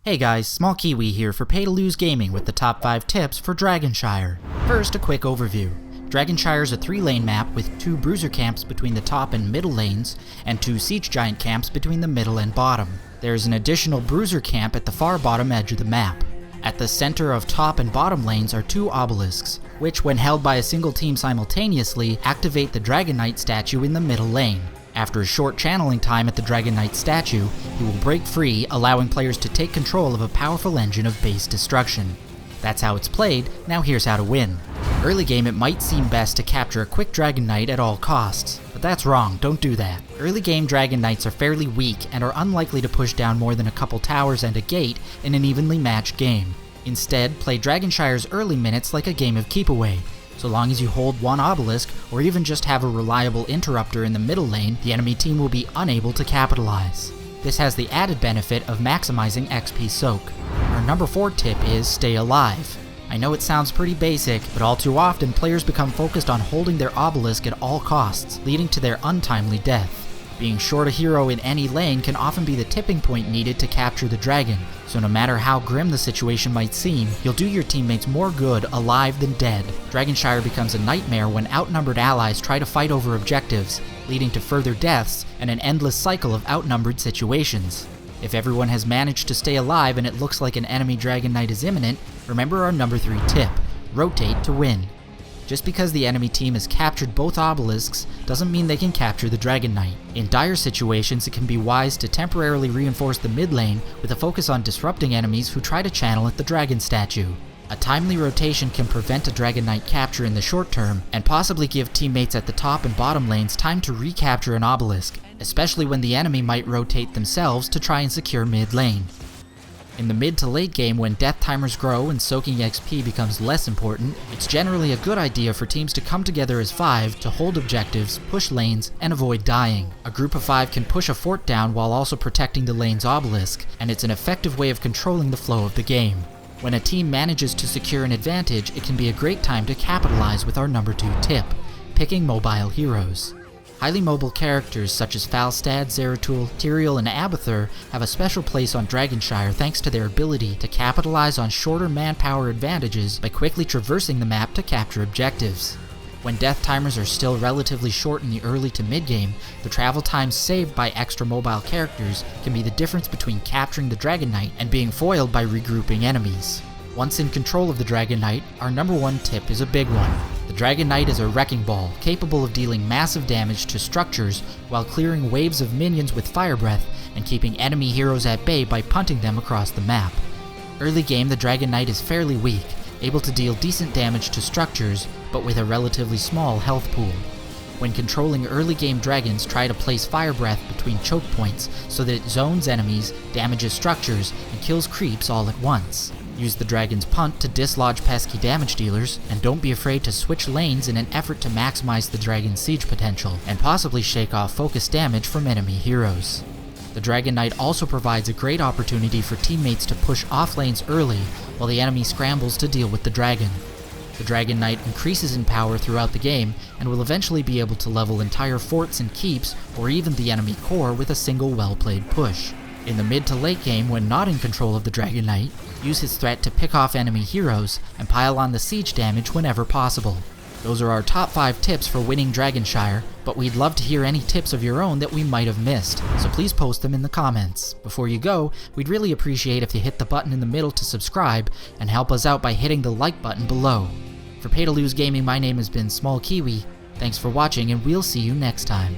Hey guys, Small Kiwi here for Pay to Lose Gaming with the top 5 tips for Dragon Shire. First, a quick overview. Dragon Shire is a 3-lane map with 2 bruiser camps between the top and middle lanes, and 2 siege giant camps between the middle and bottom. There is an additional bruiser camp at the far bottom edge of the map. At the center of top and bottom lanes are 2 obelisks, which when held by a single team simultaneously, activate the Dragon Knight statue in the middle lane. After a short channeling time at the Dragon Knight statue, he will break free, allowing players to take control of a powerful engine of base destruction. That's how it's played, now here's how to win. Early game it might seem best to capture a quick Dragon Knight at all costs, but that's wrong, don't do that. Early game Dragon Knights are fairly weak and are unlikely to push down more than a couple towers and a gate in an evenly matched game. Instead, play Dragon Shire's early minutes like a game of keep away. So long as you hold one obelisk, or even just have a reliable interrupter in the middle lane, the enemy team will be unable to capitalize. This has the added benefit of maximizing XP soak. Our number 4 tip is stay alive. I know it sounds pretty basic, but all too often players become focused on holding their obelisk at all costs, leading to their untimely death. Being short a hero in any lane can often be the tipping point needed to capture the dragon, so no matter how grim the situation might seem, you'll do your teammates more good alive than dead. Dragon Shire becomes a nightmare when outnumbered allies try to fight over objectives, leading to further deaths and an endless cycle of outnumbered situations. If everyone has managed to stay alive and it looks like an enemy Dragon Knight is imminent, remember our number 3 tip: rotate to win. Just because the enemy team has captured both obelisks doesn't mean they can capture the Dragon Knight. In dire situations, it can be wise to temporarily reinforce the mid lane with a focus on disrupting enemies who try to channel at the dragon statue. A timely rotation can prevent a Dragon Knight capture in the short term, and possibly give teammates at the top and bottom lanes time to recapture an obelisk, especially when the enemy might rotate themselves to try and secure mid lane. In the mid to late game, when death timers grow and soaking XP becomes less important, it's generally a good idea for teams to come together as 5 to hold objectives, push lanes, and avoid dying. A group of 5 can push a fort down while also protecting the lane's obelisk, and it's an effective way of controlling the flow of the game. When a team manages to secure an advantage, it can be a great time to capitalize with our number 2 tip: picking mobile heroes. Highly mobile characters such as Falstad, Zeratul, Tyrael, and Abathur have a special place on Dragon Shire thanks to their ability to capitalize on shorter manpower advantages by quickly traversing the map to capture objectives. When death timers are still relatively short in the early to mid game, the travel times saved by extra mobile characters can be the difference between capturing the Dragon Knight and being foiled by regrouping enemies. Once in control of the Dragon Knight, our number 1 tip is a big one. The Dragon Knight is a wrecking ball, capable of dealing massive damage to structures while clearing waves of minions with fire breath and keeping enemy heroes at bay by punting them across the map. Early game, the Dragon Knight is fairly weak, able to deal decent damage to structures, but with a relatively small health pool. When controlling early game dragons, try to place fire breath between choke points so that it zones enemies, damages structures, and kills creeps all at once. Use the dragon's punt to dislodge pesky damage dealers, and don't be afraid to switch lanes in an effort to maximize the dragon's siege potential, and possibly shake off focus damage from enemy heroes. The Dragon Knight also provides a great opportunity for teammates to push off lanes early while the enemy scrambles to deal with the dragon. The Dragon Knight increases in power throughout the game and will eventually be able to level entire forts and keeps, or even the enemy core, with a single well-played push. In the mid to late game, when not in control of the Dragon Knight, use his threat to pick off enemy heroes and pile on the siege damage whenever possible. Those are our top 5 tips for winning Dragon Shire, but we'd love to hear any tips of your own that we might have missed, so please post them in the comments. Before you go, we'd really appreciate if you hit the button in the middle to subscribe and help us out by hitting the like button below. For Pay to Lose Gaming, my name has been Small Kiwi. Thanks for watching, and we'll see you next time.